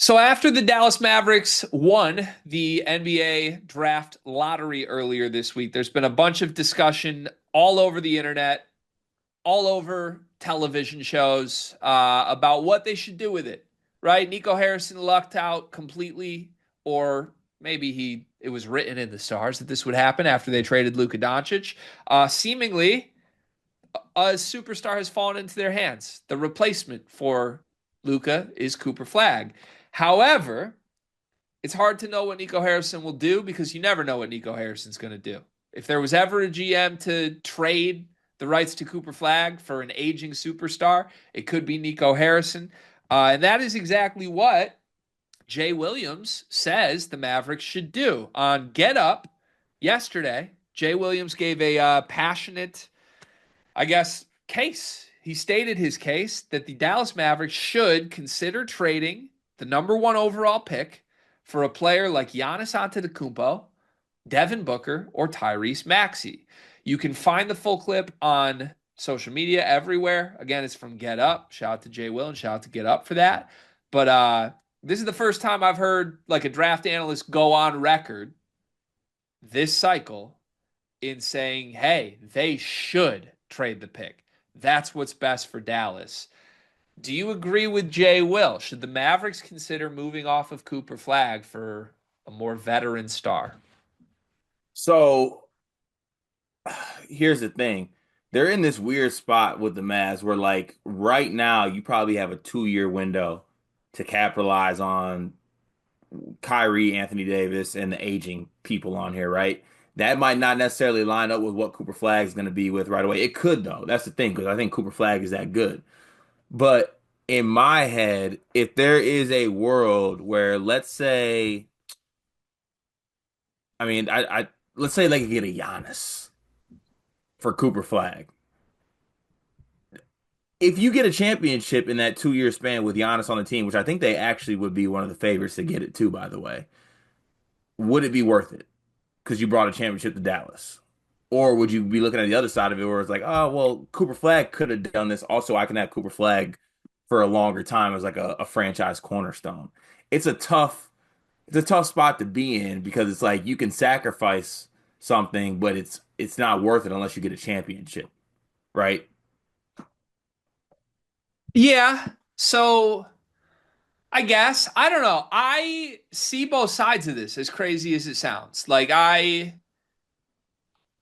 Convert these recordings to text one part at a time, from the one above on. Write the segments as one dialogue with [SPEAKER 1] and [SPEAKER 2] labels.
[SPEAKER 1] So after the Dallas Mavericks won the NBA draft lottery earlier this week, there's been a bunch of discussion all over the internet, all over television shows about what they should do with it. Right? Nico Harrison lucked out completely, or maybe it was written in the stars that this would happen after they traded Luka Doncic. Seemingly, a superstar has fallen into their hands. The replacement for Luka is Cooper Flagg. However, it's hard to know what Nico Harrison will do because you never know what Nico Harrison's going to do. If there was ever a GM to trade the rights to Cooper Flagg for an aging superstar, it could be Nico Harrison. And that is exactly what Jay Williams says the Mavericks should do. On Get Up yesterday, Jay Williams gave a passionate, I guess, case. He stated his case that the Dallas Mavericks should consider trading the number one overall pick for a player like Giannis Antetokounmpo, Devin Booker, or Tyrese Maxey. You can find the full clip on social media everywhere. Again, it's from Get Up. Shout out to Jay Will and shout out to Get Up for that. But this is the first time I've heard like a draft analyst go on record this cycle in saying, hey, they should trade the pick. That's what's best for Dallas. Do you agree with Jay Will? Should the Mavericks consider moving off of Cooper Flagg for a more veteran star?
[SPEAKER 2] So here's the thing. They're in this weird spot with the Mavs where, like, right now, you probably have a 2-year window to capitalize on Kyrie, Anthony Davis, and the aging people on here, right? That might not necessarily line up with what Cooper Flag is going to be with right away. It could, though. That's the thing, because I think Cooper Flag is that good. But in my head, if there is a world where, let's say, let's say they could get a Giannis for Cooper Flag. If you get a championship in that 2-year span with Giannis on the team, which I think they actually would be one of the favorites to get it too, by the way, would it be worth it? Because you brought a championship to Dallas. Or would you be looking at the other side of it where it's like, oh, well, Cooper Flag could have done this. Also, I can have Cooper Flag for a longer time as like a franchise cornerstone. It's a tough, it's a tough spot to be in because it's like you can sacrifice something, but it's not worth it unless you get a championship, right?
[SPEAKER 1] Yeah. So I guess I don't know. I see both sides of this, as crazy as it sounds.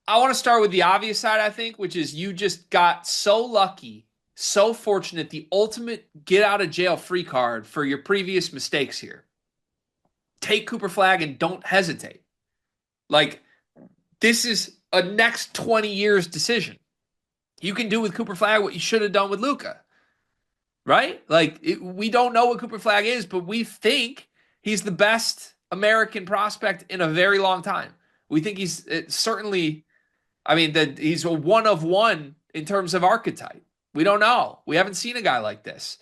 [SPEAKER 1] I want to start with the obvious side, I think, which is you just got so lucky, so fortunate, the ultimate get out of jail free card for your previous mistakes here. Take Cooper Flag and don't hesitate. Like, this is a next 20 years decision. You can do with Cooper Flag what you should have done with Luka, right? We don't know what Cooper Flag is, but we think he's the best American prospect in a very long time. We think he's certainly, I mean, that he's a one of one in terms of archetype. We don't know. We haven't seen a guy like this,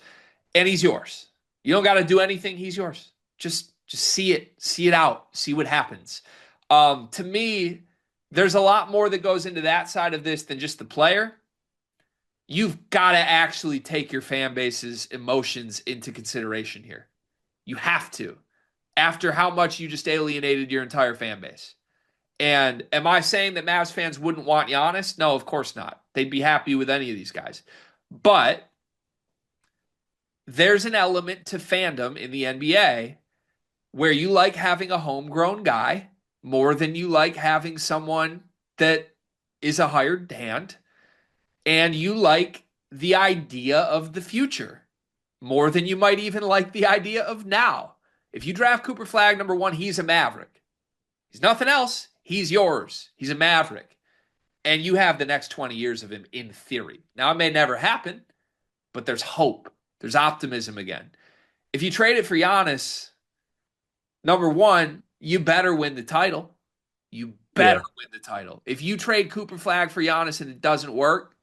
[SPEAKER 1] and he's yours. You don't got to do anything. He's yours. Just see it out, see what happens. To me, there's a lot more that goes into that side of this than just the player. You've got to actually take your fan base's emotions into consideration here. You have to, after how much you just alienated your entire fan base. And am I saying that Mavs fans wouldn't want Giannis? No, of course not. They'd be happy with any of these guys. But there's an element to fandom in the NBA where you like having a homegrown guy more than you like having someone that is a hired hand, and you like the idea of the future more than you might even like the idea of now. If you draft Cooper Flag number one, he's a Maverick. He's nothing else. He's yours. He's a Maverick. And you have the next 20 years of him in theory. Now, it may never happen, but there's hope. There's optimism again. If you trade it for Giannis, number one, you better win the title. You better
[SPEAKER 2] Yeah.
[SPEAKER 1] win the title. If you trade Cooper Flag for Giannis and it doesn't work,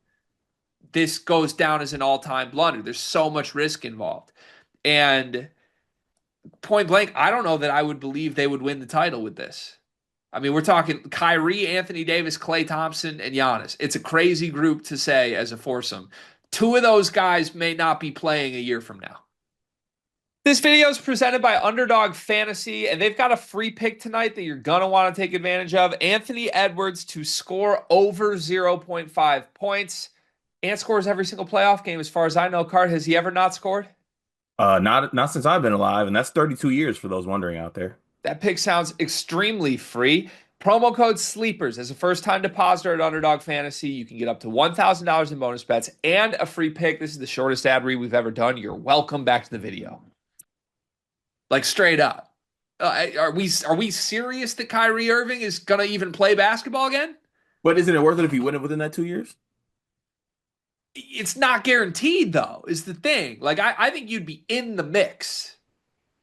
[SPEAKER 1] this goes down as an all-time blunder. There's so much risk involved. And point blank, I don't know that I would believe they would win the title with this. I mean, we're talking Kyrie, Anthony Davis, Klay Thompson, and Giannis. It's a crazy group to say as a foursome. Two of those guys may not be playing a year from now. This video is presented by Underdog Fantasy, and they've got a free pick tonight that you're going to want to take advantage of. Anthony Edwards to score over 0.5 points. Ant scores every single playoff game, as far as I know. Card, has he ever not scored?
[SPEAKER 2] Not since I've been alive, and that's 32 years for those wondering out there.
[SPEAKER 1] That pick sounds extremely free. Promo code SLEEPERS as a first time depositor at Underdog Fantasy. You can get up to $1,000 in bonus bets and a free pick. This is the shortest ad read we've ever done. You're welcome. Back to the video. Like straight up. Are we serious that Kyrie Irving is gonna even play basketball again?
[SPEAKER 2] But isn't it worth it if you win it within that 2 years?
[SPEAKER 1] It's not guaranteed though, is the thing. Like I think you'd be in the mix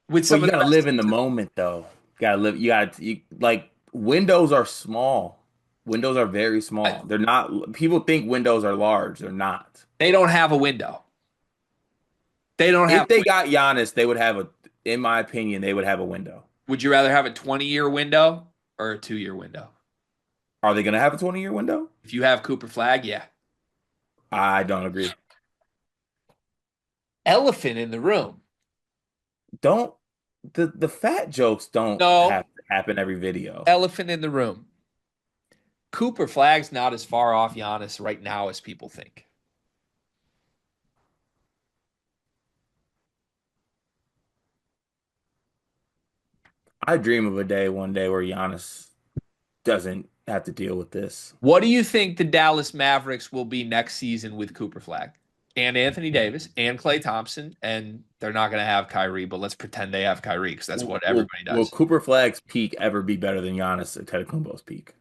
[SPEAKER 1] with
[SPEAKER 2] But
[SPEAKER 1] some
[SPEAKER 2] you
[SPEAKER 1] of the
[SPEAKER 2] gotta
[SPEAKER 1] rest
[SPEAKER 2] live
[SPEAKER 1] of
[SPEAKER 2] in the
[SPEAKER 1] the team.
[SPEAKER 2] moment, though. You gotta live. Like windows are small. Windows are very small. They're not. People think windows are large. They're not.
[SPEAKER 1] They don't have a window. They don't have
[SPEAKER 2] If
[SPEAKER 1] a
[SPEAKER 2] they
[SPEAKER 1] window.
[SPEAKER 2] got Giannis, they would have a. In my opinion, they would have a window.
[SPEAKER 1] Would you rather have a 20-year window or a 2-year window?
[SPEAKER 2] Are they gonna have a 20-year window?
[SPEAKER 1] If you have Cooper Flagg, yeah.
[SPEAKER 2] I don't agree.
[SPEAKER 1] Elephant in the room.
[SPEAKER 2] Don't the fat jokes don't
[SPEAKER 1] No,
[SPEAKER 2] have to happen every video.
[SPEAKER 1] elephant in the room. Cooper Flagg's not as far off Giannis right now as people think.
[SPEAKER 2] I dream of a day one day where Giannis doesn't have to deal with this.
[SPEAKER 1] What do you think the Dallas Mavericks will be next season with Cooper Flagg and Anthony Davis and Klay Thompson? And they're not going to have Kyrie, but let's pretend they have Kyrie because that's what everybody
[SPEAKER 2] Will
[SPEAKER 1] does.
[SPEAKER 2] Cooper Flagg's peak ever be better than Giannis Antetokounmpo's peak?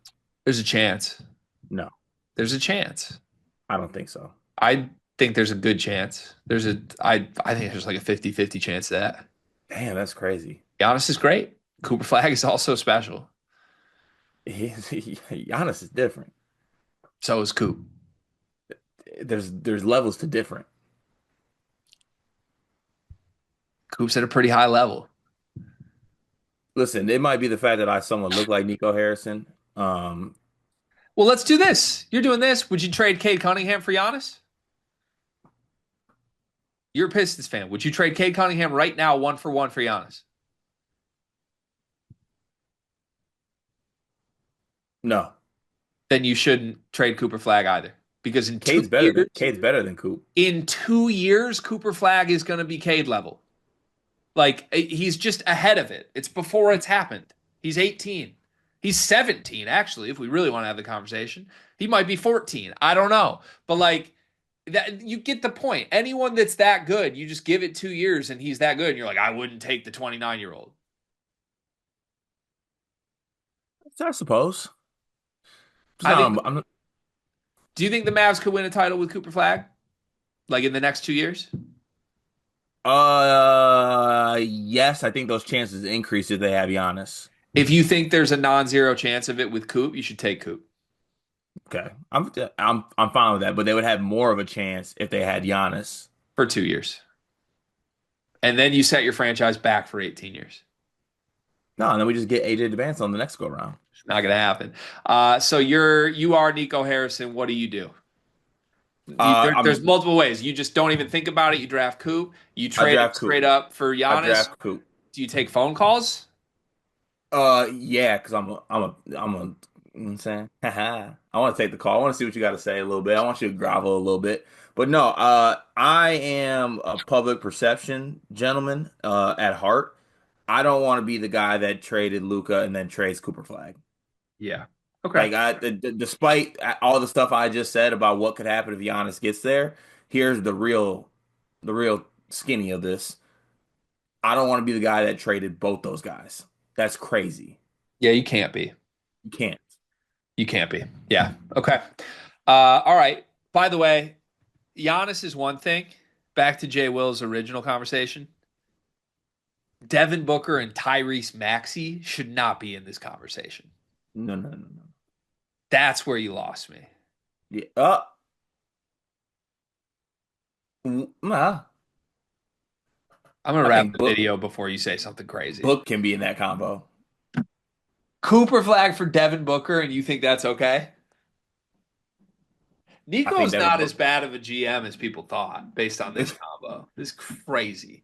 [SPEAKER 1] There's a chance.
[SPEAKER 2] No,
[SPEAKER 1] There's a chance.
[SPEAKER 2] I don't think so.
[SPEAKER 1] I think there's a good chance. I think there's like a 50-50 chance of that.
[SPEAKER 2] Damn, that's crazy.
[SPEAKER 1] Giannis is great. Cooper Flagg is also special.
[SPEAKER 2] Giannis is different.
[SPEAKER 1] So is Coop.
[SPEAKER 2] There's levels to different.
[SPEAKER 1] Coop's at a pretty high level.
[SPEAKER 2] Listen, it might be the fact that I somewhat look like Nico Harrison.
[SPEAKER 1] Well, let's do this. You're doing this. Would you trade Cade Cunningham for Giannis? You're a Pistons fan. Would you trade Cade Cunningham right now 1-for-1 for Giannis?
[SPEAKER 2] No,
[SPEAKER 1] Then you shouldn't trade Cooper Flagg either. Because
[SPEAKER 2] Cade's better than Coop.
[SPEAKER 1] in 2 years, Cooper Flagg is going to be Cade level. Like he's just ahead of it. It's before it's happened. He's 18. He's 17, actually, if we really want to have the conversation. He might be 14. I don't know. But like that you get the point. Anyone that's that good, you just give it 2 years and he's that good. And you're like, I wouldn't take the 29-year-old.
[SPEAKER 2] I suppose.
[SPEAKER 1] I
[SPEAKER 2] No,
[SPEAKER 1] think do you think the Mavs could win a title with Cooper Flagg? Like in the next 2 years?
[SPEAKER 2] yes, I think those chances increase if they have Giannis.
[SPEAKER 1] If you think there's a non-zero chance of it with Coop, you should take Coop
[SPEAKER 2] Okay, I'm fine with that, but they would have more of a chance if they had Giannis.
[SPEAKER 1] for 2 years. And then you set your franchise back for 18 years.
[SPEAKER 2] No, and then we just get AJ DeVance on the next go round.
[SPEAKER 1] It's not going to happen. So you are Nico Harrison. What do you do? There's
[SPEAKER 2] I'm
[SPEAKER 1] multiple ways. You just don't even think about it. You draft Coop. You
[SPEAKER 2] I
[SPEAKER 1] trade him
[SPEAKER 2] draft Coop.
[SPEAKER 1] straight up for
[SPEAKER 2] I
[SPEAKER 1] Giannis.
[SPEAKER 2] draft Coop.
[SPEAKER 1] Do you take phone calls?
[SPEAKER 2] Yeah, because I'm a, you know what I'm saying? I want to take the call. I want to see what you got to say a little bit. I want you to grovel a little bit. But no, I am a public perception gentleman, at heart. I don't want to be the guy that traded Luca and then trades Cooper Flag.
[SPEAKER 1] Yeah. Okay.
[SPEAKER 2] Like, despite all the stuff I just said about what could happen if Giannis gets there, here's the real skinny of this. I don't want to be the guy that traded both those guys. That's crazy.
[SPEAKER 1] Yeah, you can't be.
[SPEAKER 2] You can't.
[SPEAKER 1] You can't be. Yeah. Okay. All right. By the way, Giannis is one thing. Back to Jay Will's original conversation. Devin Booker and Tyrese Maxey should not be in this conversation.
[SPEAKER 2] No, no, no, no.
[SPEAKER 1] That's where you lost me.
[SPEAKER 2] Yeah. Nah.
[SPEAKER 1] I'm gonna
[SPEAKER 2] I
[SPEAKER 1] wrap
[SPEAKER 2] think
[SPEAKER 1] the video before you say something crazy.
[SPEAKER 2] Book can be in that combo.
[SPEAKER 1] Cooper Flag for Devin Booker, and you think that's okay?
[SPEAKER 2] I think
[SPEAKER 1] Nico's
[SPEAKER 2] Devin
[SPEAKER 1] not
[SPEAKER 2] Book.
[SPEAKER 1] as bad of a GM as people thought, based on this combo. This is crazy.